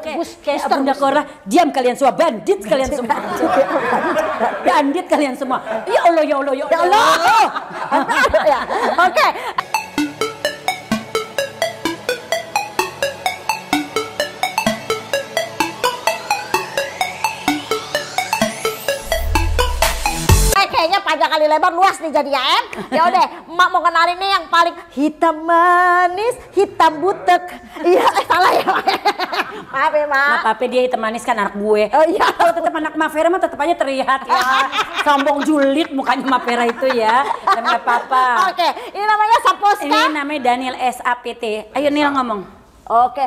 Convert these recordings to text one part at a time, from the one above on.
kayak Bunda Korah, diam kalian semua, bandit kalian semua. Bandit kalian semua. Ya Allah, ya Allah, ya Allah. Ya, oke. Kayaknya panjang kali lebar luas nih jadi ya em. Ya udah, emak mau kenalin nih yang paling hitam manis, hitam butek. Iya, salah ya. Maaf ya, Mak. Maaf, dia hitam manis kan anak gue. Oh iya. Kalau tetap anak Mafera mah tetap aja terlihat ya. Sombong julid mukanya Mafera itu ya. Dan nggak apa-apa. Oke, ini namanya Saposka. Ini namanya Daniel SAPT. Ayo Nil ngomong. Oke.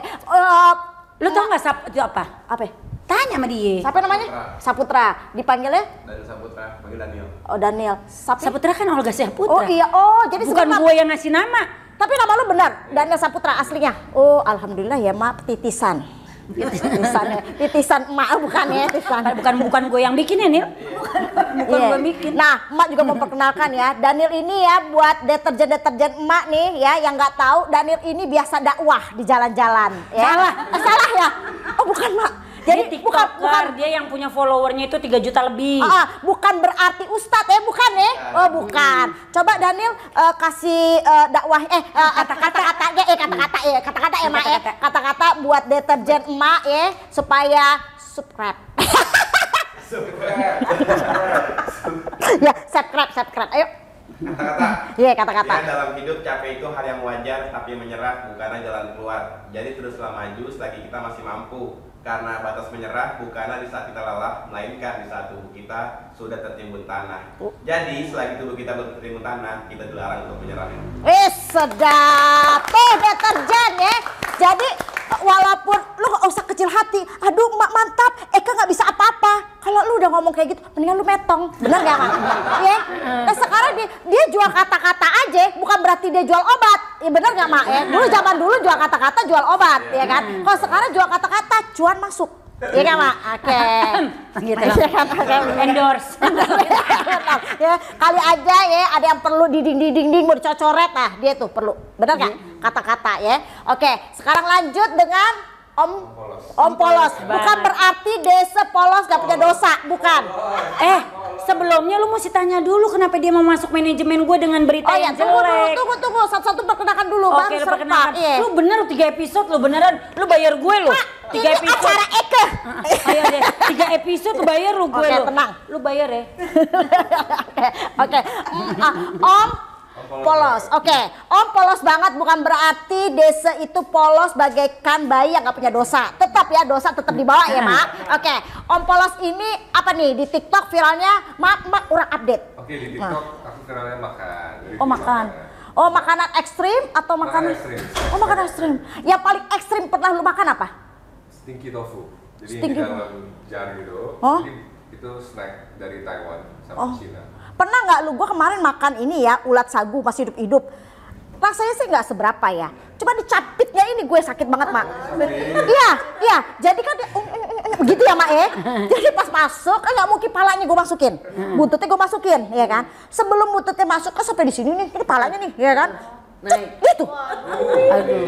Lu tau nggak itu apa? Apa? Tanya sama dia. Siapa namanya? Saputra. Dipanggilnya? Daniel Saputra, panggil Daniel. Oh, Daniel. Saputra kan Olga Saputra. Oh iya, oh jadi bukan gue yang ngasih nama. Tapi nama lu benar, Daniel Saputra aslinya. Oh, alhamdulillah ya, Mak, titisan. Titisan emak bukan ya, titisan. Bukan gue yang bikin ya, Nil. Bukan gue bikin. Nah, emak juga memperkenalkan ya, Daniel ini ya buat deterjen emak nih ya yang nggak tahu, Daniel ini biasa dakwah di jalan-jalan ya. Salah ya? Oh, bukan, Mak. Jadi bukan dia yang punya followernya itu 3 juta lebih. Bukan berarti ustadz ya, bukan ya? Oh, bukan. Coba Daniel kasih dakwah kata-kata ya, Mak ya. Kata-kata buat deterjen emak ya supaya subscribe. Ya, subscribe. Ayo. Kata-kata. Iya, kata-kata. Ya, dalam hidup capek itu hal yang wajar, tapi menyerah bukanlah jalan keluar. Jadi teruslah maju selagi kita masih mampu. Karena batas menyerah bukanlah di saat kita lelah, melainkan di saat tubuh kita sudah tertimbun tanah. Jadi selagi tubuh kita belum tertimbun tanah, kita dilarang untuk menyerah. Sedap. Tuh deterjen ya. Jadi walaupun lu gak usah kecil hati, aduh emak mantap, Eka gak bisa apa-apa. Kalau lu udah ngomong kayak gitu, mendingan lu metong. Bener gak, Mak? Ya. Nah sekarang dia jual kata-kata aja, bukan berarti dia jual obat. Ya bener gak, Mak? Ya. Dulu zaman dulu jual kata-kata, jual obat, ya kan? Kalau sekarang jual kata-kata, cuan masuk. Iya kan, Mak? Oke. Gitu. Endorse. Ya, kali aja ya ada yang perlu di dinding mau dicocoret, nah dia tuh perlu. Bener gak? Kata-kata ya. Oke, sekarang lanjut dengan Om Polos. Bukan berarti desa polos gak punya dosa, bukan. Sebelumnya lu mesti tanya dulu kenapa dia mau masuk manajemen gue dengan berita yang jelek. Tunggu, satu-satu perkenalkan dulu, baru serta. Lu bener 3 episode, lu beneran, lu bayar gue lu. 3 episode. Acara Eke. Ayo deh, 3 episode lu bayar lu gue lu. Tenang. Lu bayar ya. Oke. Om Polos, oke. Om polos banget bukan berarti desa itu polos bagaikan bayi yang gak punya dosa. Tetap ya, dosa tetap dibawa ya, Mak. Oke, Om Polos ini apa nih di TikTok viralnya? Mak kurang update. Oke, di TikTok aku viralnya makan. Oh, makan. Oh, makanan ekstrim atau makanan ekstrim. Oh, makanan ekstrim. Yang paling ekstrim pernah lu makan apa? Stinky tofu. Jadi Stinky di dalam jar gitu. Oh? Jadi itu snack dari Taiwan sama Cina. Pernah nggak lu, gua kemarin makan ini ya, ulat sagu masih hidup-hidup. Rasanya sih nggak seberapa ya. Cuma dicapitnya ini gue sakit banget, Mak. Iya. Jadi kan begitu ya, Mak ya. Jadi pas masuk kan nggak mungkin palanya gue masukin. Buntutnya gue masukin, ya kan. Sebelum buntutnya masuk kan sampai di sini nih, ini palanya nih, ya kan. Gitu.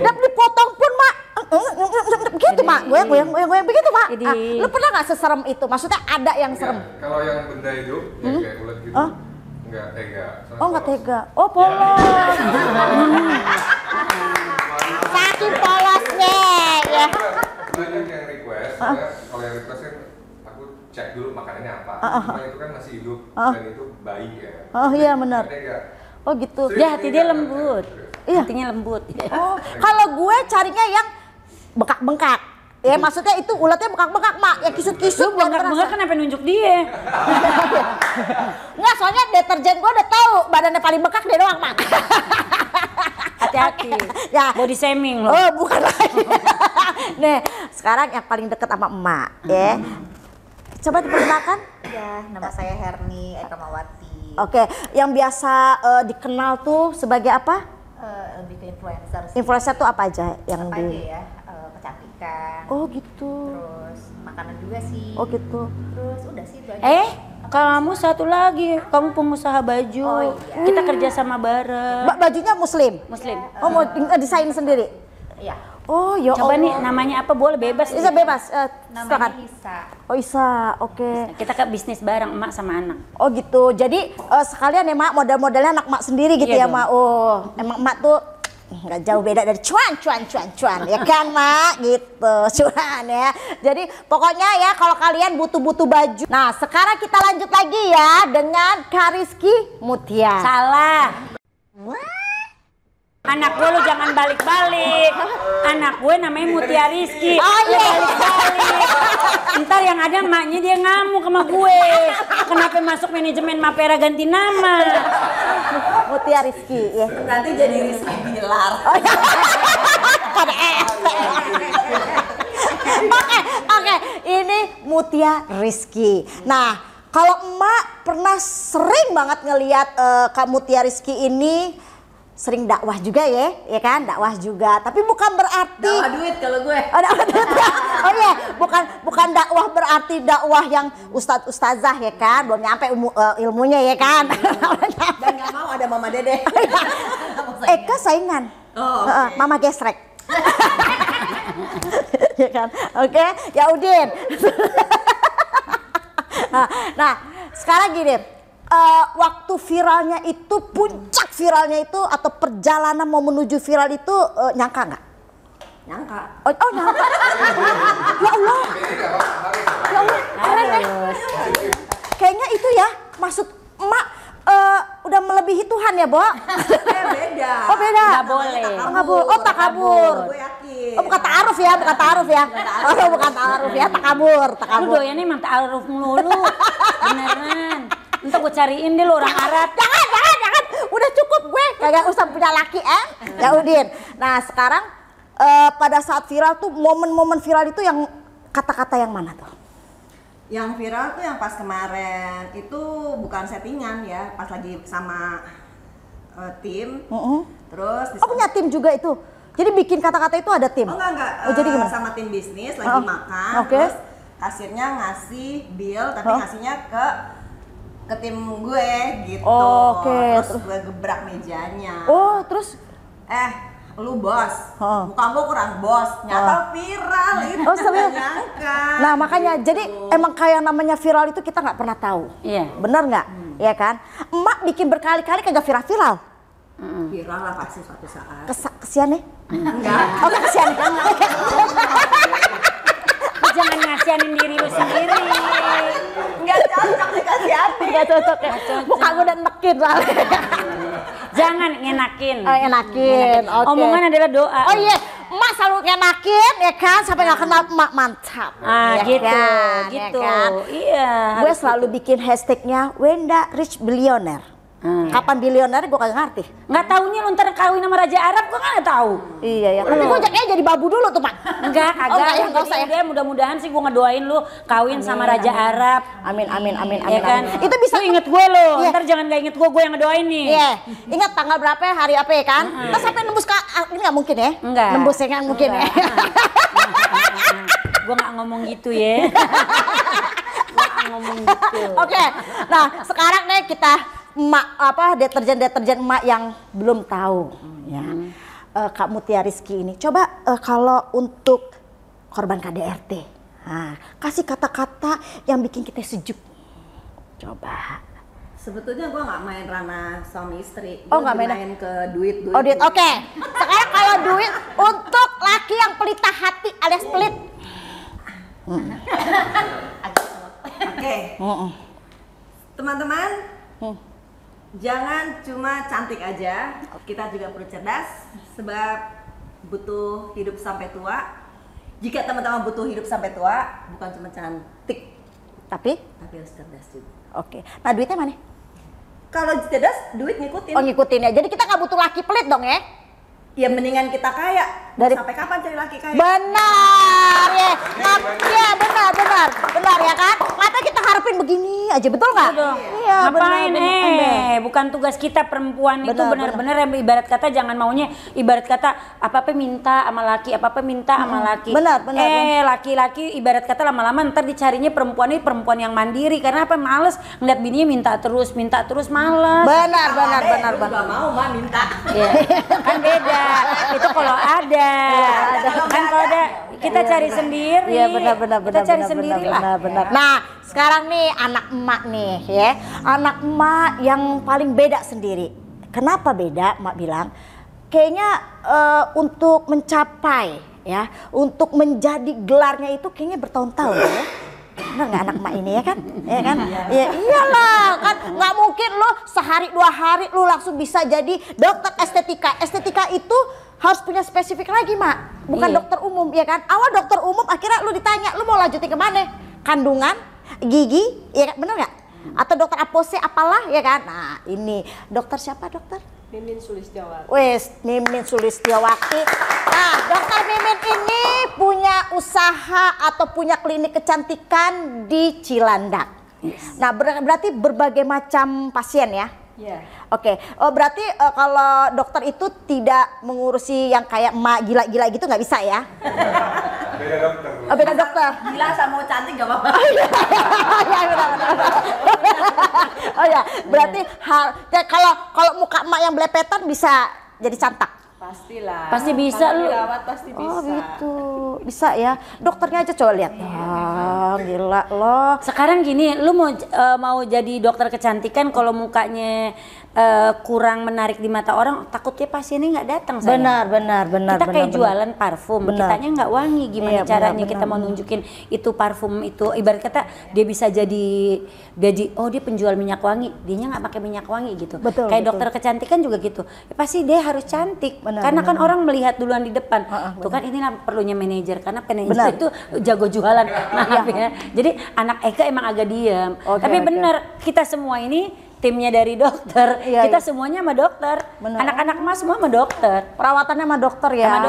Dan dipotong pun, Mak. Begitu, Mak. Goyang begitu, Mak. Lu pernah nggak seserem itu? Maksudnya ada yang serem? Kalau yang benda hidup, yang kayak ulat gitu, nggak tega. Oh, nggak tega. Oh, polos. Saking polosnya, ya. Banyak yang request, kalau yang request kan aku cek dulu makanannya apa. Cuma itu kan masih hidup dan itu bayi ya. Oh iya benar. Tega. Oh gitu. Dia hati dia lembut. Iya. Hatinya lembut. Oh, kalau gue carinya yang bengkak-bengkak. Ya maksudnya itu ulatnya bengkak-bengkak, Mak. Ya kisut-kisut. Bengkak-bengkak kenapa nunjuk dia? Enggak, soalnya deterjen gue udah tahu badannya paling bengkak dia doang, Mak. Hati-hati. Ya. Body shaming loh. Oh, bukan lagi. Nih, sekarang yang paling deket sama emak, ya. Coba diperkenalkan. Ya, nama saya Herni Ekamawati. Oke, yang biasa dikenal tuh sebagai apa? Lebih ke influencer sih. Influencer tuh apa aja yang apa aja ya? Kecantikan. Oh gitu. Terus makanan juga sih. Oh gitu. Terus udah sih itu aja. Kamu satu lagi, kamu pengusaha baju. Oh, iya. Kita kerja sama bareng. Bajunya muslim? Muslim. Oh mau desain sendiri? Iya. Oh, ya Coba Allah. nih namanya apa, boleh bebas. Isa bebas. Namanya Silakan. Isa. Oh Isa, oke. Kita ke bisnis bareng emak sama anak. Oh gitu. Jadi sekalian ya Mak, modal-modalnya anak Mak sendiri gitu Iya ya dong. Mak. Oh, emang Mak tuh nggak jauh beda dari cuan ya kan Mak gitu. Cuan ya. Jadi pokoknya ya kalau kalian butuh baju. Nah, sekarang kita lanjut lagi ya dengan Kak Rizky Mutia. Salah. Anak gue lu jangan balik-balik. Anak gue namanya Mutia Rizky. Oh Lu iya. balik-balik. Ntar yang ada emaknya dia ngamuk sama gue. Kenapa masuk manajemen Mapera ganti nama? Mutia Rizky ya. Nanti jadi Rizky Bilar. Oke, ini Mutia Rizky. Nah, kalau emak pernah sering banget ngelihat Kak Mutia Rizky ini sering dakwah juga ya kan, dakwah juga. Tapi bukan berarti Dakwah duit kalau gue. Oh, dakwah duit ya. Oh iya, bukan dakwah berarti dakwah yang ustazah ya kan, belum nyampe ilmunya ya kan. Dan gak mau ada Mama Dede. Eka saingan. Oh, oke. Mama gesrek. Ya kan? Oke, ya Udin. Nah, sekarang gini, waktu viralnya itu, puncak viralnya itu atau perjalanan mau menuju viral itu nyangka nggak? Nyangka. Oh nyangka. Ya Allah. Ya Allah, keren ya. Kayaknya itu ya, maksud emak udah melebihi Tuhan ya, Bo? Beda. Oh beda. Nggak boleh. Oh nggak boleh. Oh takabur. Gue yakin. Oh bukan ta'aruf ya, bukan ta'aruf ya. Oh bukan ta'aruf ya, takabur, Lu takabur. doyannya emang ta'aruf melulu. Beneran. Ntar gue cariin deh lu orang Arab. Jangan. Udah cukup gue. Kagak usah punya laki Ya Udin. Nah sekarang pada saat viral tuh, momen-momen viral itu yang kata-kata yang mana tuh? Yang viral tuh yang pas kemarin itu bukan settingan ya, pas lagi sama tim. Terus Oh punya tim juga itu? Jadi bikin kata-kata itu ada tim? Oh enggak. Oh, jadi gimana? Sama tim bisnis lagi makan. Oke. Terus kasirnya ngasih bill tapi ngasihnya ke tim gue gitu. Oke. Terus gue gebrak mejanya. Oh terus? Lu bos, Oh. muka gue kurang bos, nyata viral itu. Oh, serius? Nggak nyangka. Nah makanya jadi emang kayak namanya viral itu kita nggak pernah tahu. Iya. Bener nggak? Iya kan? Emak bikin berkali-kali kagak viral-viral. Viral lah pasti suatu saat. Kesian nih? Enggak. Oh kesian. Lu jangan ngasihanin diri lu sendiri. Enggak cocok dikasih hati. Gak cocok ya? Muka gue udah nekin soalnya. Jangan ngenakin. Oh enakin, oke. Omongan adalah doa. Oh iya, emak selalu enakin ya kan, sampai gak kenal emak mantap. Ah Ya gitu, kan, ya gitu. kan? Iya. Gue harus selalu bikin hashtagnya Wenda Rich Billionaire. Kapan bilioner gue kagak ngerti. Nggak taunya lu ntar kawin sama Raja Arab, gua nggak tahu. Iya ya, tapi gue kayaknya jadi babu dulu tuh Pak. Enggak, Oh, enggak ya, enggak usah ya. Dia mudah-mudahan sih gua ngedoain lu kawin sama Raja Arab. Amin. Ya kan? Itu bisa Lu inget gue lo, Iya. ntar jangan gak inget gue yang ngedoain nih. Iya, ingat tanggal berapa ya, hari apa ya kan? Terus sampai nembus ke ini nggak mungkin ya? Enggak. Nembus ya kan mungkin ya. Gue nggak ngomong gitu ya. Gue nggak ngomong gitu. Oke, nah sekarang nih kita deterjen emak yang belum tahu ya. Kak Mutia Rizky ini, coba kalau untuk korban KDRT, nah, kasih kata-kata yang bikin kita sejuk. Coba. Sebetulnya gue nggak main ranah suami istri. Oh, Gua nggak main. main ke duit. Oh duit, oke. Sekarang kalau duit untuk laki yang pelita hati alias pelit. Oke. Teman-teman, jangan cuma cantik aja, kita juga perlu cerdas, sebab butuh hidup sampai tua. Jika teman-teman butuh hidup sampai tua, bukan cuma cantik, Tapi, harus cerdas juga. oke. Nah duitnya mana? Kalau cerdas, duit ngikutin. Oh ngikutin ya. Jadi kita nggak butuh laki pelit dong ya? Ya mendingan kita kaya. Dari- Sampai kapan cari laki kaya? Benar ya. Ya benar ya kan. Mata kita harapin begini ini aja, betul nggak? Iya, Ngapain benar. bukan tugas kita perempuan itu Benar, benar-benar yang ibarat kata jangan maunya ibarat kata apa-apa minta sama laki, apa-apa minta sama laki. Benar. Laki-laki ibarat kata lama-lama ntar dicarinya perempuan ini perempuan yang mandiri karena apa males ngeliat bininya minta terus malas. Benar. Gak mau mah minta. Iya. Kan beda. Itu kalau ada. Kan kalau ada kita cari sendiri. Iya benar. Kita cari sendiri lah. Benar. Nah, sekarang nih anak emak nih ya. Anak emak yang paling beda sendiri. Kenapa beda? Emak bilang kayaknya untuk mencapai ya, untuk menjadi gelarnya itu kayaknya bertahun-tahun ya. Benar nggak anak emak ini ya kan? Ya kan? Ya iyalah kan nggak mungkin lo sehari 2 hari lo langsung bisa jadi dokter estetika. Estetika itu harus punya spesifik lagi mak, bukan dokter umum ya kan? Awal dokter umum akhirnya lo ditanya lo mau lanjutin kemana? Kandungan, gigi, ya kan? Bener nggak? Atau dokter apose apalah ya kan? Nah ini dokter siapa dokter? Mimin Sulistiawati. Wes, Mimin Sulistiawati. Nah, dokter Mimin ini punya usaha atau punya klinik kecantikan di Cilandak. Nah, berarti berbagai macam pasien ya? Iya. Oke, oh berarti kalau dokter itu tidak mengurusi yang kayak emak gila-gila gitu nggak bisa ya? Beda dokter. Oh, beda dokter. Gila sama cantik gak apa-apa. Ya, benar. Oh ya, berarti ya, kalau muka emak yang belepetan bisa jadi cantik. Pastilah. Pasti bisa kalau lu. dirawat pasti bisa. Oh gitu, bisa ya. Dokternya aja coba lihat. Ah, gila loh. Sekarang gini, lu mau jadi dokter kecantikan kalau mukanya kurang menarik di mata orang, takutnya pasiennya nggak datang. Benar. Kita kayak jualan parfum, kitanya nggak wangi. Gimana Iya, caranya benar. kita mau nunjukin itu parfum itu? Ibarat kata dia bisa jadi oh dia penjual minyak wangi, dianya nggak pakai minyak wangi gitu. Betul, Kayak betul. dokter kecantikan juga gitu. Ya, pasti dia harus cantik, Benar, karena kan benar. orang melihat duluan di depan. Tuh kan inilah perlunya manajer, karena manajer itu jago jualan. Maaf ya. Jadi anak Eka emang agak diam. Oke, Tapi oke. benar kita semua ini timnya dari dokter, Iya, kita iya. semuanya sama dokter, Benar. anak-anak emas semua sama dokter. Perawatannya sama dokter ya. Sama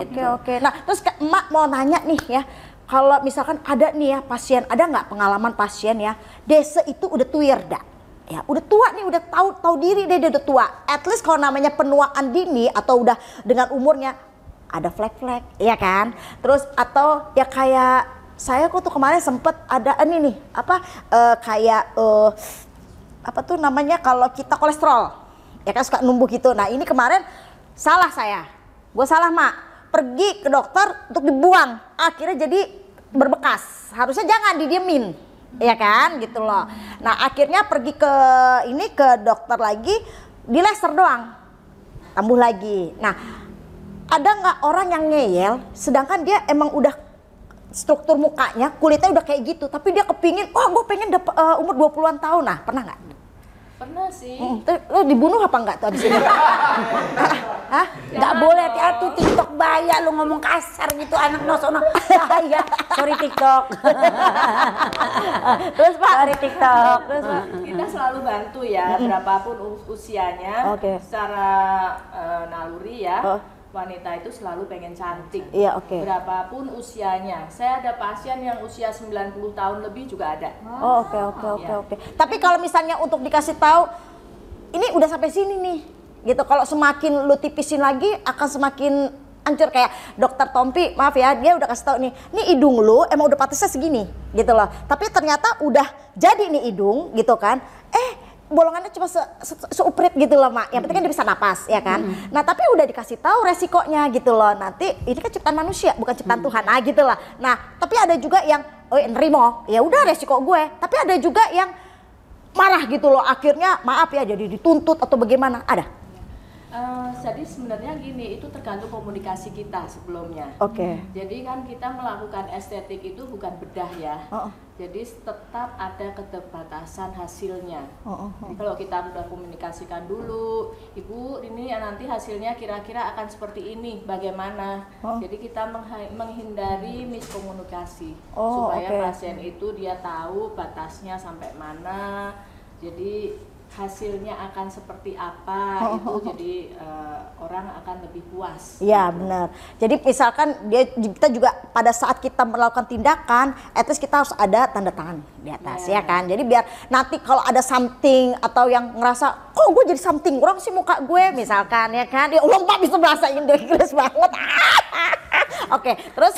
dokter. Oke. Nah, terus emak mau nanya nih ya. Kalau misalkan ada nih ya pasien, ada nggak pengalaman pasien ya, desa itu udah tuirda. Ya, udah tua nih, udah tahu diri dia udah tua. At least kalau namanya penuaan dini atau udah dengan umurnya ada flek-flek, ya kan? Terus atau ya kayak saya tuh kemarin sempet ada ini nih, apa tuh namanya kalau kita kolesterol, ya kan suka numbuh gitu. Nah ini kemarin salah gue salah mak, pergi ke dokter untuk dibuang, akhirnya jadi berbekas. Harusnya jangan didiemin, ya kan gitu loh. Nah akhirnya pergi ke dokter lagi, di laser doang, tambah lagi. Nah ada nggak orang yang ngeyel, sedangkan dia emang udah struktur mukanya, kulitnya udah kayak gitu, tapi dia kepingin, gue pengen umur 20-an tahun. Nah pernah nggak? Pernah sih. Lo dibunuh apa enggak tuh abis ini? Hah? Nggak boleh hati-hati TikTok bahaya, lu ngomong kasar gitu anak nosono bahaya. Sorry TikTok. Terus Pak? Sorry TikTok. Terus Pak? Kita selalu bantu ya, berapapun usianya. Oke. Secara naluri ya. Oh. Wanita itu selalu pengen cantik. Iya, oke. Berapapun usianya. Saya ada pasien yang usia 90 tahun lebih juga ada. Oh, oke. Tapi kalau misalnya untuk dikasih tahu, ini udah sampai sini nih, gitu. Kalau semakin lu tipisin lagi, akan semakin hancur. Kayak dokter Tompi, maaf ya, dia udah kasih tahu nih hidung lu emang udah patasnya segini, gitu loh. Tapi ternyata udah jadi nih hidung, gitu kan? Bolongannya cuma seuprit gitu loh mak, yang penting kan dia bisa napas ya kan. Nah tapi udah dikasih tahu resikonya gitu loh, nanti ini kan ciptaan manusia bukan ciptaan Tuhan, nah gitu lah. Nah tapi ada juga yang nerimo, ya udah resiko gue. Tapi ada juga yang marah gitu loh, akhirnya maaf ya jadi dituntut atau bagaimana, ada? Jadi sebenarnya gini, itu tergantung komunikasi kita sebelumnya. Oke. Jadi kan kita melakukan estetik itu bukan bedah ya. Jadi tetap ada keterbatasan hasilnya. Jadi kalau kita udah komunikasikan dulu, Ibu ini nanti hasilnya kira-kira akan seperti ini, bagaimana? Jadi kita menghindari miskomunikasi supaya oke. pasien itu dia tahu batasnya sampai mana. Jadi hasilnya akan seperti apa itu jadi orang akan lebih puas. Iya benar. Jadi misalkan kita juga pada saat kita melakukan tindakan, at least kita harus ada tanda tangan di atas ya kan. Jadi biar nanti kalau ada something atau yang ngerasa kok gue jadi something kurang sih muka gue misalkan ya kan. Ya Allah Mbak bisa bahasa Inggris banget. Oke, terus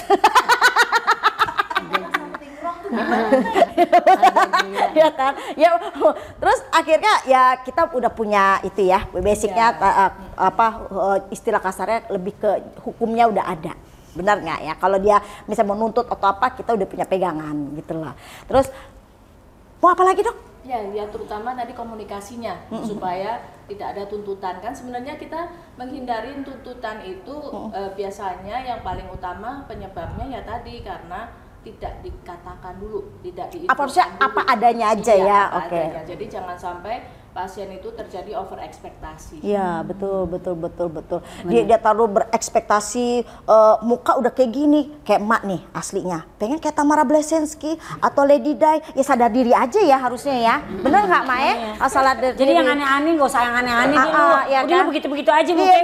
ya kan ya terus akhirnya ya kita udah punya itu ya basicnya istilah kasarnya lebih ke hukumnya udah ada, benar nggak ya, kalau dia misalnya menuntut atau apa kita udah punya pegangan gitu loh. Terus mau apa lagi dok? Ya terutama tadi komunikasinya supaya tidak ada tuntutan. Kan sebenarnya kita menghindari tuntutan itu biasanya yang paling utama penyebabnya ya tadi karena tidak dikatakan dulu, tidak diinfokan apa adanya aja ya. Oke. Jadi jangan sampai pasien itu terjadi over ekspektasi. Iya betul. Dia taruh berekspektasi muka udah kayak gini, kayak emak nih aslinya. Pengen kayak Tamara Blesensky atau Lady Di, ya sadar diri aja ya harusnya ya. Bener nggak Mak ya? Asal ada. Jadi yang aneh-aneh nggak usah yang aneh-aneh dulu. Ya udah kan? lu begitu-begitu aja udah.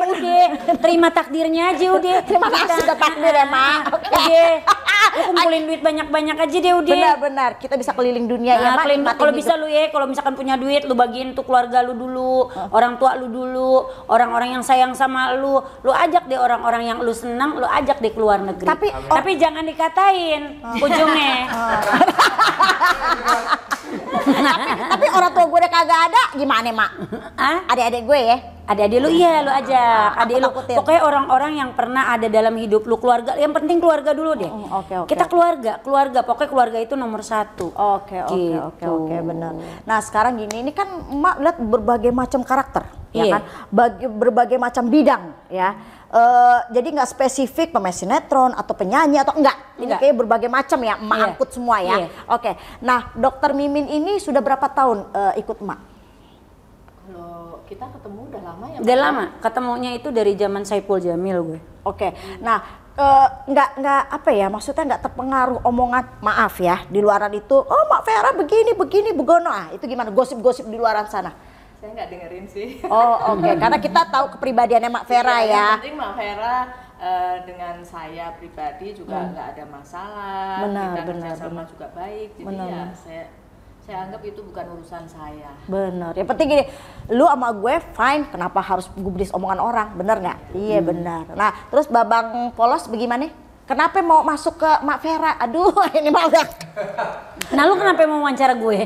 Terima takdirnya aja udah. Terima kasih sudah takdir ya Mak. Udah. Lu kumpulin duit banyak-banyak aja deh udah. Benar. Kita bisa keliling dunia ya Mak. Kalau bisa lu ya, kalau misalkan punya duit lu bagiin untuk keluarga lu dulu, orang tua lu dulu, orang-orang yang sayang sama lu ajak deh orang-orang yang lu senang, lu ajak deh keluar negeri. Tapi jangan dikatain ujungnya. Tapi orang tua gue udah kagak ada, gimana Mak? Adik-adik gue ya? Adik-adik lu iya lu ajak. Adik lu pokoknya orang-orang yang pernah ada dalam hidup lu, keluarga. Yang penting keluarga dulu deh. Kita keluarga. Pokoknya keluarga itu nomor satu. Oke, benar. Nah sekarang gini, ini kan Emak lihat berbagai macam karakter, ya kan? Berbagai macam bidang, ya. Jadi nggak spesifik pemain sinetron atau penyanyi atau enggak. Ini kayak berbagai macam ya, Emak angkut semua ya. Oke. Nah, Dokter Mimin ini sudah berapa tahun ikut Emak? Kalau kita ketemu udah lama ya. Udah lama. Ketemunya itu dari zaman Saipul Jamil gue. Oke. Nah, nggak apa ya, maksudnya nggak terpengaruh omongan, maaf ya, di luaran itu, oh Mak Vera begini begono, itu gimana gosip-gosip di luaran sana? Saya nggak dengerin sih. Oh oke. Karena kita tahu kepribadiannya Mak Vera ya. Yang penting Mak Vera dengan saya pribadi juga nggak ada masalah. Kita kerjasama juga baik. Jadi ya saya anggap itu bukan urusan saya. Bener. Yang penting gini, lu sama gue fine. Kenapa harus gubris omongan orang? Bener nggak? Iya benar. Nah terus Babang Polos bagaimana? Kenapa mau masuk ke Mak Vera? Aduh ini mau udah. Nah lu kenapa mau wawancara gue?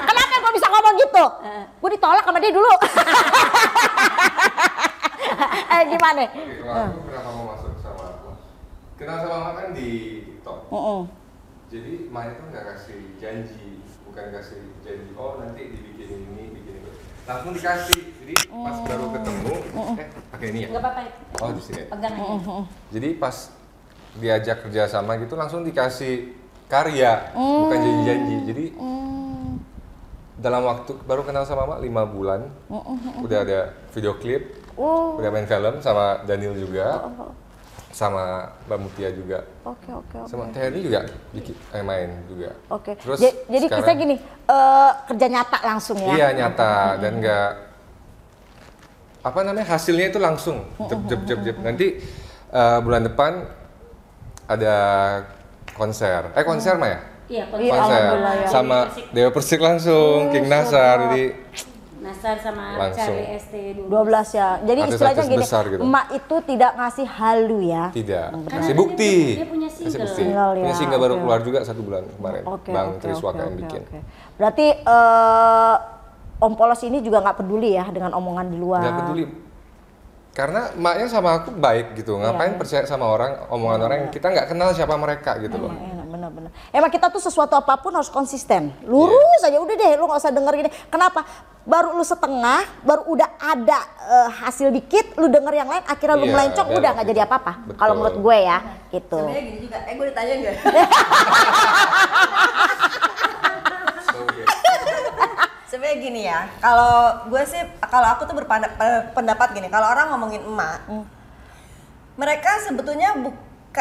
Kenapa gue bisa ngomong gitu? Gue ditolak sama dia dulu. Gimana? Aku kenapa mau masuk sama aku? Kenal sama Mak kan di TikTok. Jadi Mak itu nggak kasih janji, bukan kasih janji. Oh nanti dibikin ini, bikin itu. Langsung dikasih. Jadi pas baru ketemu, pakai ini ya? Nggak apa-apa. Oh di sini. Pegang aja. Jadi pas diajak kerja sama gitu langsung dikasih karya, bukan janji-janji. Jadi dalam waktu baru kenal sama Mak 5 bulan, udah ada video klip, udah main film sama Daniel juga, sama Mbak Mutia juga, sama Terry juga main juga. Terus jadi kita gini, kerja nyata langsung ya? Iya nyata dan nggak apa namanya hasilnya itu langsung, jeb. Nanti bulan depan ada konser Mah ya? Iya, konser sama Dewa Persik langsung, King Nasar, jadi Nasar sama langsung. Charlie ST 12 ya. Jadi istilahnya gini, gitu. Emak itu tidak ngasih halu ya. Tidak. Kasih bukti. Dia punya single. Punya single baru keluar juga 1 bulan kemarin. Bang Triswaka yang bikin. Berarti Om Polos ini juga nggak peduli ya dengan omongan di luar. Nggak peduli. Karena emaknya sama aku baik gitu. Ngapain percaya sama omongan orang yang kita nggak kenal siapa mereka gitu loh. Benar. Emang kita tuh sesuatu apapun harus konsisten. Lurus aja udah deh, lu nggak usah denger gini. Kenapa? Baru lu setengah, baru udah ada hasil dikit, lu denger yang lain, akhirnya lu melencong, udah nggak jadi apa-apa. Kalau menurut gue ya, gitu. Sebenarnya gini juga, gue ditanya nggak? Sebenarnya gini ya, kalau aku tuh berpendapat gini, kalau orang ngomongin emak, mereka sebetulnya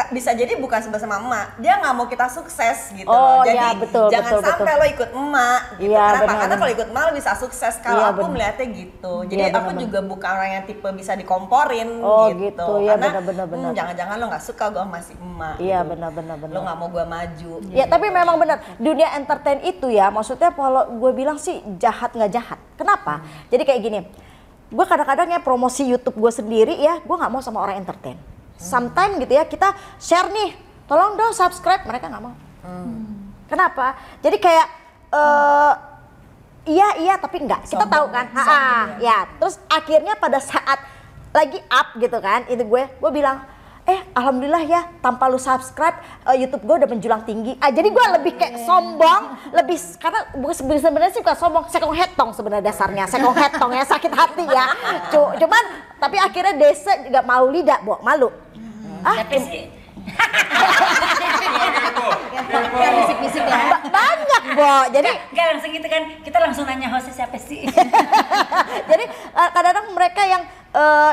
bisa jadi bukan sama emak, dia nggak mau kita sukses gitu. Oh, Jadi iya, betul, jangan betul, sampai betul. lo ikut emak gitu. Iya, Kenapa? benar, Karena benar. kalau ikut emak lo bisa sukses. Kalau Iya, aku benar. melihatnya gitu. Jadi Iya, aku benar, juga bukan orang yang tipe bisa dikomporin Oh, gitu. gitu. Iya, Karena benar. jangan-jangan lo nggak suka gue masih emak. Iya, gitu. benar. Lo nggak mau gue maju. Ya tapi memang benar, dunia entertain itu ya, maksudnya kalau gue bilang sih jahat nggak jahat. Kenapa? Jadi kayak gini, gue kadang-kadang ya promosi YouTube gue sendiri ya, gue nggak mau sama orang entertain. Sometimes gitu ya, kita share nih, tolong dong subscribe, mereka nggak mau. Kenapa? Jadi kayak iya tapi enggak. Kita tahu kan, ya. Terus akhirnya pada saat lagi up gitu kan, itu gue bilang, alhamdulillah ya, tanpa lu subscribe YouTube gue udah menjulang tinggi. Jadi gue lebih kayak sombong, lebih karena sebenarnya sih bukan sombong, sekong hetong sebenarnya dasarnya, sekong hetong ya, sakit hati ya. Cuman tapi akhirnya Desa juga mau lidak, Bo, malu. Tapi sih Bisik-bisik ya. Banyak, Bo. Jadi enggak langsung gitu kan, kita langsung nanya hostnya siapa sih. jadi kadang-kadang mereka yang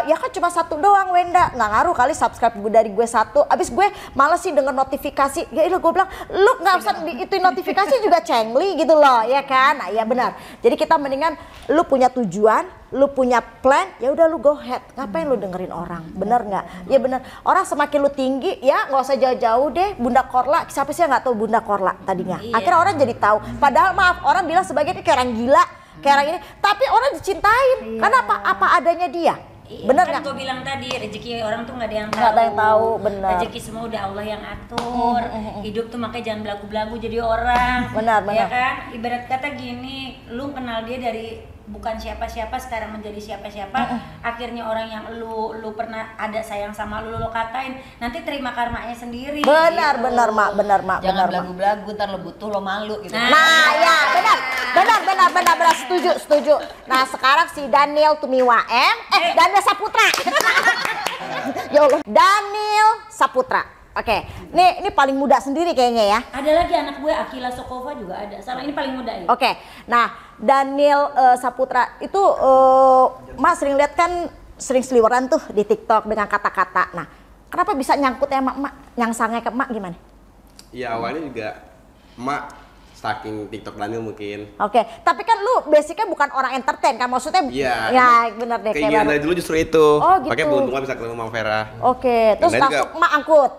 ya kan cuma satu doang Wenda, nggak ngaruh kali subscribe dari gue satu, abis gue males sih denger notifikasi, ya ilah gue bilang lu nggak usah itu notifikasi juga cengli gitu loh, ya kan? Nah ya benar, jadi kita mendingan lu punya tujuan, lu punya plan, ya udah lu go ahead, ngapain lu dengerin orang, bener nggak? Ya bener, orang semakin lu tinggi ya nggak usah jauh-jauh deh, Bunda Korla, siapa sih yang nggak tahu Bunda Korla tadinya? Akhirnya orang jadi tahu, padahal maaf orang bilang sebagai kayak orang gila, kayak orang ini, tapi orang dicintain, karena apa adanya dia. Bener kan nggak? gue bilang tadi rezeki orang tuh nggak ada yang tahu. Nggak ada yang tahu, benar. Rezeki semua udah Allah yang atur. Hidup tuh makanya jangan belagu-belagu jadi orang. Benar. Ya kan? Ibarat kata gini, lu kenal dia dari bukan siapa-siapa sekarang menjadi siapa-siapa. Akhirnya orang yang lu pernah ada sayang sama lu katain, nanti terima karmanya sendiri. Benar, gitu. benar mak. Jangan Benar, Mak. belagu-belagu, ntar lo butuh lo malu gitu. Nah ya benar, setuju. Nah sekarang si Daniel Tumiwa Daniel Saputra. Ya Allah, Daniel Saputra. Oke, ini paling muda sendiri kayaknya ya. Ada lagi anak gue Akila Sokova juga ada. Sama ini paling muda ya. Oke, nah Daniel Saputra itu Mas sering lihat kan sering seliweran tuh di TikTok dengan kata-kata. Nah, kenapa bisa nyangkut ya mak nyangsangnya ke mak gimana? Ya awalnya juga emak saking TikTok Daniel mungkin. Oke, tapi kan lu basicnya bukan orang entertain kan, maksudnya Iya. ya bener deh Keinginan dari dulu justru itu. Oh, gitu. Makanya beruntung bisa ketemu Mang Vera. Oke, terus Dan juga- langsung mak angkut.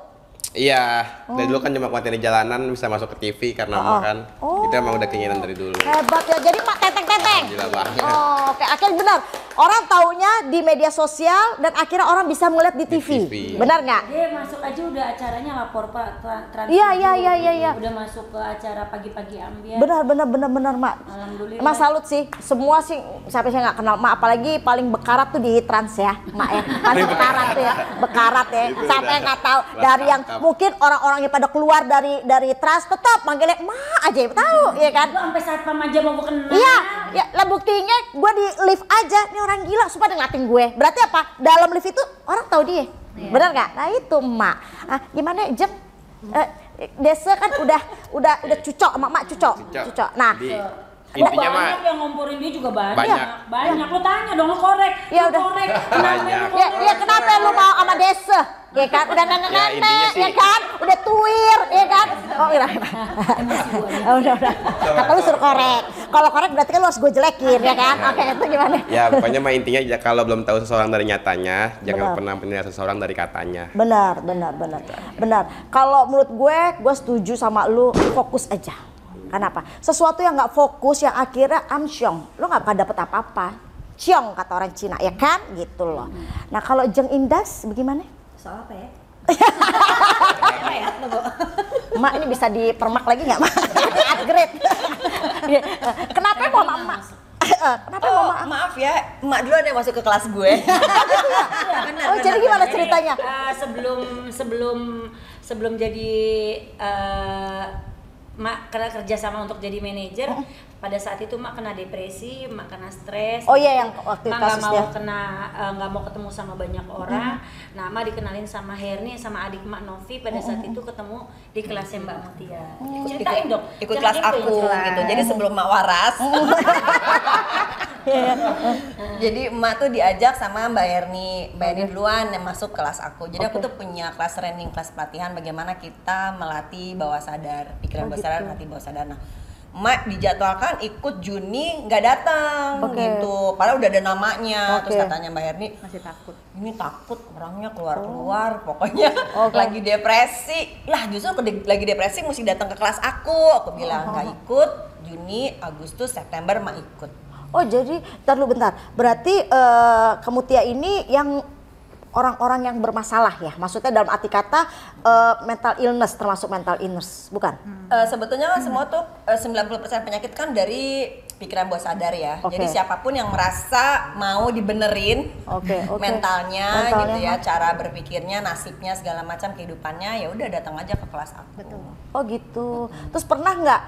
Iya, dari dulu kan cuma konten di jalanan bisa masuk ke TV karena emak kan. Itu emang udah keinginan dari dulu. Hebat ya, jadi mak teteng-teteng. Gila banget. Oh, oke, akhirnya benar. Orang taunya di media sosial dan akhirnya orang bisa melihat di TV. TV. Benar nggak? Dia masuk aja udah acaranya lapor Pak Trans. Iya. Udah masuk ke acara pagi-pagi ambiar. Benar, mak. Alhamdulillah. Mas salut sih, semua sih siapa sih nggak kenal mak, apalagi paling bekarat tuh di Trans ya, mak ya. Paling bekarat tuh ya, bekarat ya. Itu Sampai udah nggak tahu kelas dari yang kakap. mungkin orang-orang yang pada keluar dari Trans tetap manggilnya mak aja, tahu ya kan? Lu sampai saat aja mau gue kenal. Iya, ya lah buktinya gue di lift aja, nih orang gila, sumpah dia ngeliatin gue. Berarti apa? Dalam lift itu orang tahu dia, benar nggak? Nah itu emak. Gimana Jem? Desa kan udah cucok, emak cucok. Nah, Jadi, intinya mah banyak yang ngomporin dia juga banyak. Banyak. Lu tanya dong, lu korek. Ya Lu udah. korek. Banyak. ya kenapa lu mau sama Desa? Ya kan, udah nenek-nenek, Ya, intinya sih- ya kan, udah tuir, ya kan? Oh iya. Udah. Kata lu suruh korek. Kalau korek berarti kan lu harus gue jelekin, ya kan? Oke, itu gimana? ya pokoknya mah intinya kalau belum tahu seseorang dari nyatanya, jangan Benar. pernah menilai seseorang dari katanya. Benar. Kalau menurut gue setuju sama lu, fokus aja. Kenapa? Sesuatu yang nggak fokus, yang akhirnya amsyong, lu nggak akan dapet apa-apa. Ciong kata orang Cina, ya kan? Gitu loh. Nah kalau Jeng Indas, bagaimana? Soal apa ya? Mak ini bisa dipermak lagi nggak, Mak? Upgrade. Kenapa mau Mak? Kenapa mau Mak? Maaf ya, emak dulu ada yang masuk ke kelas gue. Benar, Oh jadi gimana ceritanya? Sebelum jadi mak kena kerja sama untuk jadi manajer, pada saat itu mak kena depresi, mak kena stres. Oh iya, yang waktu mak kasus dia. nggak mau ketemu sama banyak orang. Nah mak dikenalin sama Herni sama adik mak Novi, pada saat itu ketemu di kelasnya Mbak Mutia. Ceritain dong. Ikut Jangan kelas gitu, aku jelas. gitu. Jadi sebelum mak waras, Jadi emak tuh diajak sama Mbak Herni duluan yang masuk kelas aku. Jadi aku tuh punya kelas training, kelas pelatihan bagaimana kita melatih bawah sadar, pikiran bawah sadar, melatih bawah sadar. Nah, emak dijadwalkan ikut Juni nggak datang gitu. Padahal udah ada namanya. Terus katanya Mbak Herni Masih takut. ini takut orangnya keluar pokoknya lagi depresi lah, justru lagi depresi mesti datang ke kelas aku bilang nggak ikut Juni, Agustus, September mah ikut. Oh jadi bentar dulu bentar, berarti kamu Tia ini yang orang-orang yang bermasalah ya, maksudnya dalam arti kata mental illness, termasuk mental illness, bukan? Sebetulnya kan semua tuh 90% penyakit kan dari pikiran bawah sadar ya. Jadi siapapun yang merasa mau dibenerin mentalnya gitu ya, cara berpikirnya, nasibnya, segala macam kehidupannya, ya udah datang aja ke kelas aku. Betul. Oh gitu. Terus pernah nggak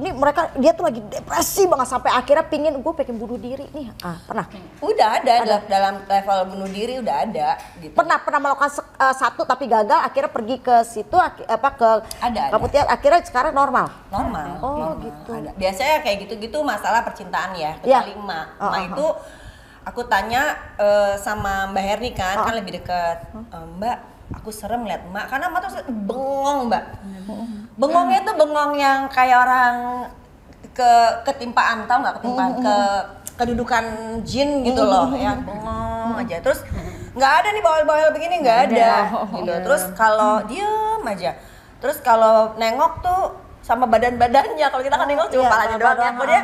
ini mereka dia tuh lagi depresi banget sampai akhirnya pengen bunuh diri nih? Pernah? Udah ada. Dalam level bunuh diri udah ada gitu. Pernah melakukan satu tapi gagal, akhirnya pergi ke situ kamu Tia akhirnya sekarang normal. Normal. Gitu. Ada. Biasanya kayak gitu-gitu masalah percintaan ya, kecuali emak. Emak itu aku tanya sama Mbak Herni kan lebih dekat. Mbak, aku serem lihat emak karena emak tuh bengong, Mbak. Bengongnya tuh bengong yang kayak orang ketimpaan, tahu nggak ketimpaan kedudukan jin gitu loh, ya bengong aja. Terus nggak ada nih bawel-bawel begini, nggak ada gitu. Terus kalau diem aja, terus kalau nengok tuh sama badan-badannya, kalau kita kan nengok cuma kepalanya doang ya, kok dia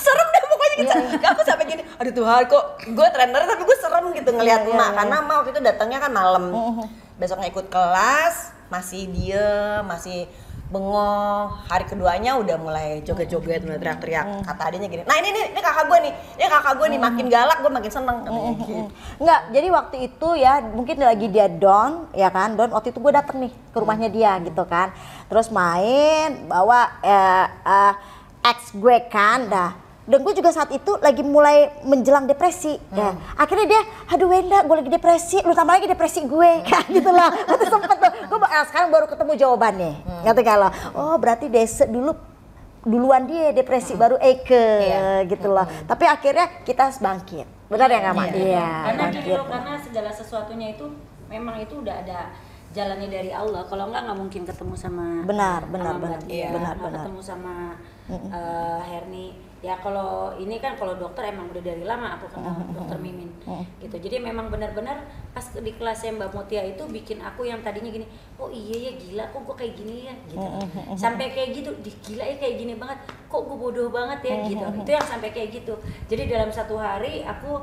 serem deh pokoknya gitu. Aku sampai gini, aduh Tuhan kok gue trainer tapi gue serem gitu ngelihat emak, karena emak waktu itu datangnya kan malam. Besoknya ikut kelas, masih diem, masih bengong. Hari keduanya udah mulai joget-joget, mulai teriak-teriak. Kata adiknya gini, nah ini kakak gue nih, makin galak gue makin seneng. Enggak, jadi waktu itu ya mungkin lagi dia down ya kan, waktu itu gue dateng nih ke rumahnya dia gitu kan. Terus main, bawa ex gue kan dan gue juga saat itu lagi mulai menjelang depresi ya. Akhirnya dia, aduh Wenda gue lagi depresi, lu tambah lagi depresi gue kan gitu lah. Itu sempet tuh, gue sekarang baru ketemu jawabannya. Ngerti kalau, oh berarti Dese duluan dia depresi baru gitu loh. Tapi akhirnya kita bangkit, benar ya nggak Mak? Iya. Karena gini loh, karena segala sesuatunya itu memang itu udah ada jalannya dari Allah. Kalau nggak mungkin ketemu sama benar. ketemu sama Herni. Ya kalau ini kan kalau dokter emang udah dari lama aku kenal dokter Mimin gitu. Jadi memang benar-benar pas di kelasnya Mbak Mutia itu bikin aku yang tadinya gini, oh iya ya gila kok gue kayak gini ya gitu. Sampai kayak gitu, gila ya kayak gini banget, kok gue bodoh banget ya gitu. Itu yang sampai kayak gitu. Jadi dalam satu hari aku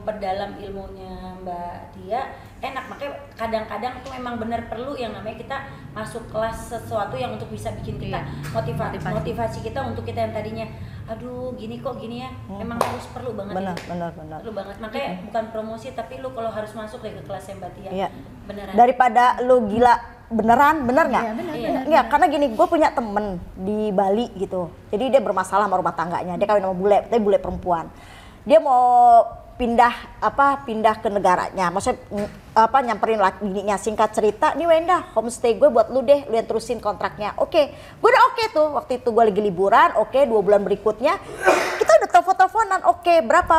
perdalam ilmunya Mbak Tia, enak. Makanya kadang-kadang tuh memang benar perlu yang namanya kita masuk kelas sesuatu yang untuk bisa bikin kita motivasi kita untuk kita yang tadinya aduh gini kok gini ya, memang harus perlu banget. Benar. Perlu banget. Makanya bukan promosi tapi lu kalau harus masuk deh ke kelasnya Mbak Tia. Beneran. Daripada lu gila beneran, bener nggak? Iya, Iya, karena gini, gue punya temen di Bali gitu. Jadi dia bermasalah sama rumah tangganya. Dia kawin sama bule, tapi bule perempuan. Dia mau pindah ke negaranya, maksudnya nyamperin bininya. Singkat cerita, nih Wenda, homestay gue buat lu deh, lu yang terusin kontraknya. Oke, gue udah oke tuh. Waktu itu gue lagi liburan, 2 bulan berikutnya kita udah telepon-teleponan, berapa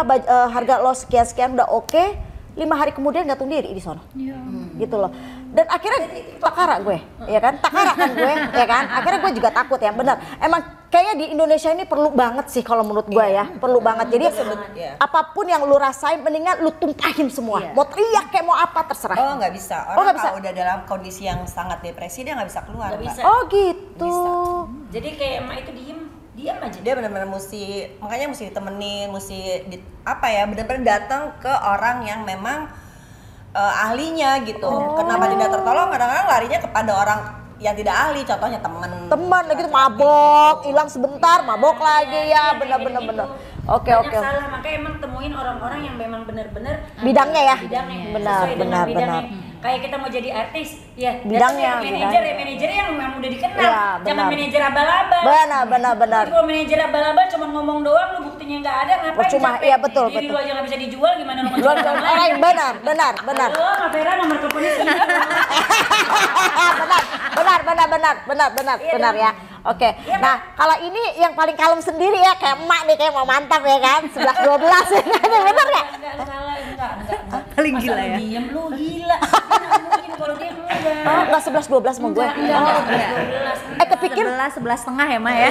harga lo sekian udah 5 hari kemudian gantung diri di sono. Gitu loh. Dan akhirnya takara gue, ya kan? Takara kan gue, ya kan? Akhirnya gue juga takut ya, benar. Emang kayaknya di Indonesia ini perlu banget sih kalau menurut gue ya, perlu banget. Jadi apapun yang lu rasain mendingan lu tumpahin semua. Mau teriak kayak mau apa terserah. Oh nggak bisa, orang kalau udah dalam kondisi yang sangat depresi dia nggak bisa keluar. Nggak bisa. Oh gitu. Bisa. Jadi kayak emak itu diam aja. Dia benar-benar makanya mesti ditemenin, benar-benar datang ke orang yang memang ahlinya gitu. Kenapa tidak tertolong? Kadang-kadang larinya kepada orang yang tidak ahli, contohnya teman Lagi tuh mabok, hilang sebentar, mabok lagi ya, benar-benar benar. Oke. Salah, makanya emang temuin orang-orang yang memang benar-benar bidangnya ya. Benar. Kayak kita mau jadi artis, ya bidangnya, manajer yang memang udah dikenal, jangan manajer abal-abal. Benar. Kalau manajer abal-abal cuma ngomong doang, lu buktinya nggak ada, ngapain? Cuma, iya betul. Diri lu aja nggak bisa dijual, gimana lu mau Jual jual lain? Benar. Halo, Mbak Vera, nomor teleponnya segini. Benar ya. Oke. Nah, kalau ini yang paling kalem sendiri ya, kayak emak nih, kayak mau mantap ya kan, 11-12 ya kan, bener nggak? Enggak salah, enggak. Paling Masa gila lu ya? Diem, lu gila. Nggak mungkin kalau dia enggak. Oh, nggak 11-12 sama gue. Enggak. Kepikir 11 setengah ya, Ma ya.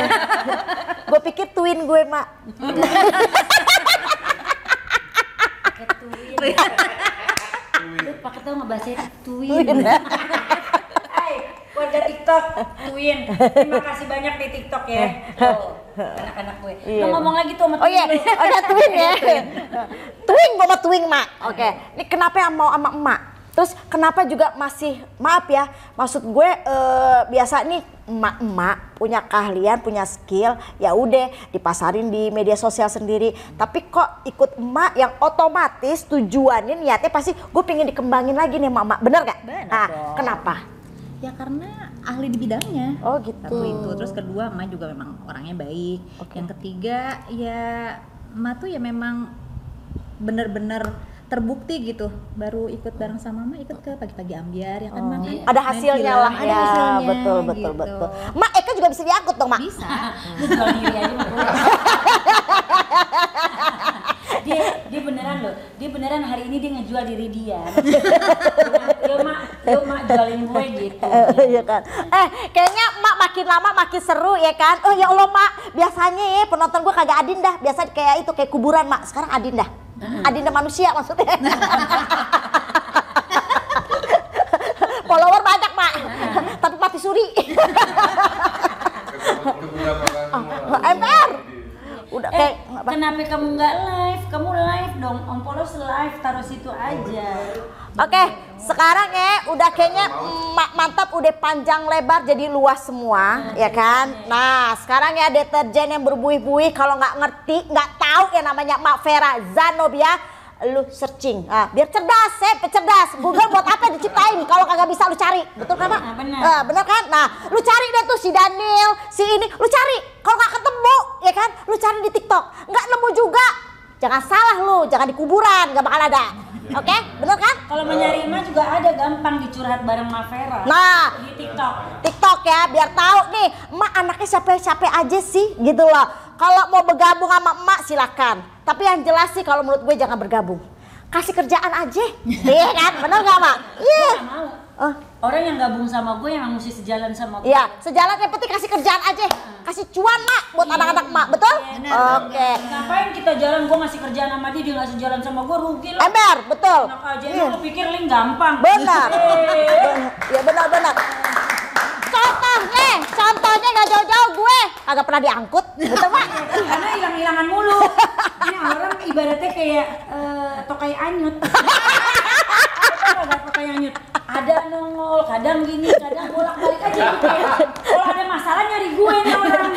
gue pikir twin gue, Mak. Lu pakai tau nggak bahasa twin? Hai, warga TikTok, twin. Terima kasih banyak di TikTok ya. Oh, anak-anak gue. Lu ngomong lagi tuh sama Oh iya, twin lu. oh ya twin ya. Twin mama twin, Mak. Oke. Ini kenapa yang mau sama emak? Terus kenapa juga masih, maaf ya, maksud gue biasa nih emak-emak punya keahlian, punya skill, ya udah dipasarin di media sosial sendiri. Tapi kok ikut emak yang otomatis tujuannya niatnya pasti gue pengen dikembangin lagi nih emak-emak. Bener gak? Bener Nah, dong. kenapa? Ya karena ahli di bidangnya. Oh gitu. Satu itu, terus kedua emak juga memang orangnya baik. Yang ketiga ya emak tuh ya memang bener-bener terbukti gitu, baru ikut bareng sama mama, ikut ke pagi-pagi ambiar ya kan Mak, kan Ada main hasilnya film, lah ada ya. hasilnya, Betul. gitu. Mak, Eka juga bisa diangkut dong, Mak. Bisa. Lu jual diri aja sama gue. Dia beneran loh, dia beneran hari ini dia ngejual diri dia. Yuk mak jualin gue gitu. Iya kan. Kayaknya Mak makin lama makin seru ya kan. Oh ya Allah, Mak, biasanya ya penonton gue kagak Adin dah. Biasa kayak itu, kayak kuburan, Mak. Sekarang Adin dah. Adinda manusia maksudnya. Follower banyak, Mak. Tapi mati suri. MR. Udah kayak Kenapa kamu nggak live? Kamu live dong, Om Polos live, taruh situ aja. Oke, sekarang ya udah kayaknya mantap, udah panjang lebar jadi luas semua, ya kan? Nah, sekarang ya deterjen yang berbuih-buih, kalau nggak ngerti, nggak tahu ya namanya Mak Vera Zanobia, lu searching, biar cerdas, cerdas. Google buat apa diciptain kalau kagak bisa lu cari, betul kan Mak? Benar. Bener kan? Nah, lu cari deh tuh si Daniel, si ini, lu cari. Kalau nggak ketemu, ya kan? Lu cari di TikTok, nggak nemu juga. Jangan salah lu, jangan di kuburan, nggak bakal ada. Oke, bener kan? Kalau mau nyari emak juga ada, gampang dicurhat bareng Mak Vera. Nah, Di TikTok. TikTok ya, biar tahu nih, emak anaknya siapa aja sih, gitu loh. Kalau mau bergabung sama emak silakan. Tapi yang jelas sih kalau menurut gue jangan bergabung. Kasih kerjaan aja, iya kan? Bener nggak, Mak? Iya. Nggak mau. Orang yang gabung sama gue yang mesti sejalan sama gue. Iya, sejalan, yang penting kasih kerjaan aja. Kasih cuan, Mak, buat anak-anak Mak, betul? Oke. Ngapain kita jalan, gue ngasih kerjaan sama dia nggak sejalan sama gue, rugi lah. Ember, betul. Enak aja, lu pikir link gampang. Benar. Ya benar. Contohnya nggak jauh-jauh gue, agak pernah diangkut, betul Mak? Karena hilang-hilangan mulu. Ini orang ibaratnya kayak tokai anyut. Ada tokai anyut. Ada nongol, kadang gini, kadang bolak-balik aja. Kalau ada masalah nyari gue nih orang.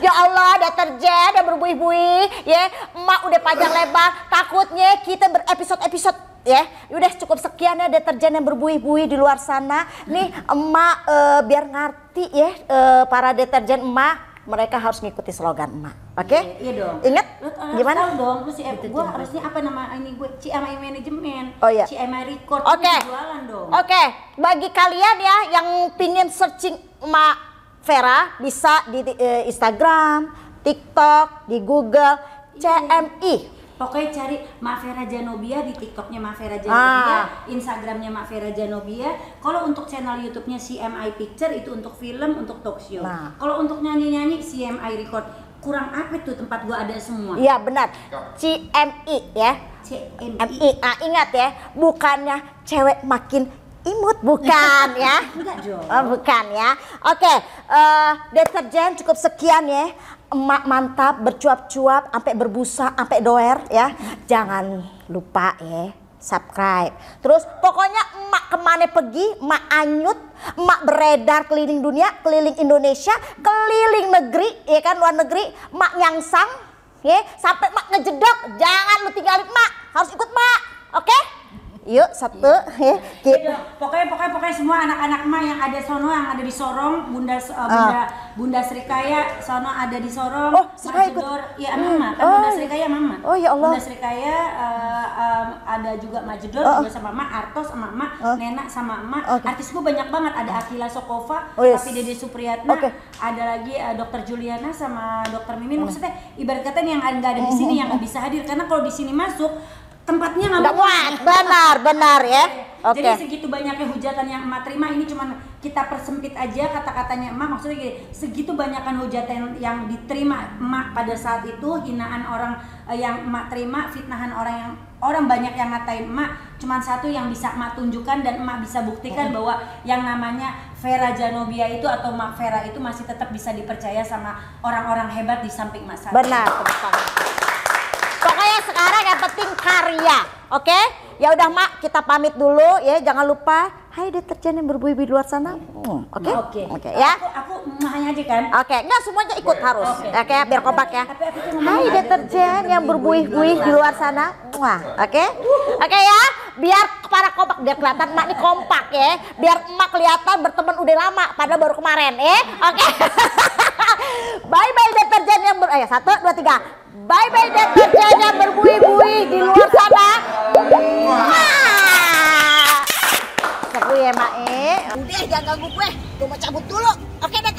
Ya Allah, deterjen yang berbuih-buih, ya emak udah panjang lebar, takutnya kita berepisode-episode, ya. Udah cukup sekian ya deterjen yang berbuih-buih di luar sana. Nih emak biar ngerti ya, para deterjen emak, mereka harus ngikuti slogan emak, oke? Iya dong. Ingat? Gimana? Tahu dong, lu gue harusnya apa nama ini gue? CMI Manajemen. Oh iya. CMI Record. Oke. Jualan dong. Oke, bagi kalian ya yang pingin searching Mak Vera, bisa di Instagram, TikTok, di Google, CMI. Pokoknya cari Mak Vera Zanobia di TikToknya Mak Vera Zanobia, Instagramnya Mak Vera Zanobia. Kalau untuk channel YouTube-nya CMI Picture itu untuk film, untuk talk show. Nah. Kalau untuk nyanyi-nyanyi CMI Record. Kurang apa tuh tempat gua ada semua. Iya benar, CMI ya. CMI. Ingat ya, bukannya cewek makin imut, bukan ya. Enggak dong. Bukan ya. Oke, deterjen cukup sekian ya. Emak mantap, bercuap-cuap, sampai berbusa, sampai doer ya. Jangan lupa ya, subscribe. Terus pokoknya emak kemana pergi, emak anyut, emak beredar keliling dunia, keliling Indonesia, keliling negeri, ya kan, luar negeri, emak nyangsang, ya, sampai emak ngejedok. Jangan lu tinggalin emak, harus ikut emak, oke? Yuk satu ya. Gitu. Pokoknya semua anak-anak emak yang ada sono, yang ada di Sorong, Bunda Srikaya sono ada di Sorong. Oh, Srikaya ikut? Iya, Mama. Kan Bunda Srikaya Mama. Oh ya Allah. Bunda Srikaya ada juga Majedor juga sama Mama, Artos sama Mama, Nena sama Mama. Artis gue banyak banget, ada Akila Sokova, tapi Dede Supriyatna, ada lagi Dokter Juliana sama Dokter Mimin. Maksudnya ibarat kata yang nggak ada di sini yang nggak bisa hadir karena kalau di sini masuk tempatnya nggak muat. Benar ya. Oke. Jadi segitu banyaknya hujatan yang emak terima, ini cuman kita persempit aja kata-katanya emak, maksudnya gini, segitu banyakkan hujatan yang diterima emak pada saat itu, hinaan orang yang emak terima, fitnahan orang banyak yang ngatain emak, cuman satu yang bisa emak tunjukkan dan emak bisa buktikan bahwa yang namanya Vera Janobia itu atau Mak Vera itu masih tetap bisa dipercaya sama orang-orang hebat di samping emak saya. Benar. Pokoknya sekarang yang penting karya, oke? Ya udah Mak, kita pamit dulu ya. Jangan lupa, hai deterjen yang berbuih-buih di luar sana. Oke ya. Aku hanya aja kan. Oke, enggak semuanya ikut harus. Oke, biar kompak ya. Hai deterjen yang berbuih-buih di luar sana. Oke ya. Biar para kompak, biar kelihatan Mak ini kompak ya. Biar emak kelihatan berteman udah lama, padahal baru kemarin ya. Oke. Bye bye deterjen yang 1, 2, 3. Bye bye deterjen yang berbuih-buih di luar sana. Seru ya Mak. Udah jangan ganggu gue mau cabut dulu. Oke deterjen.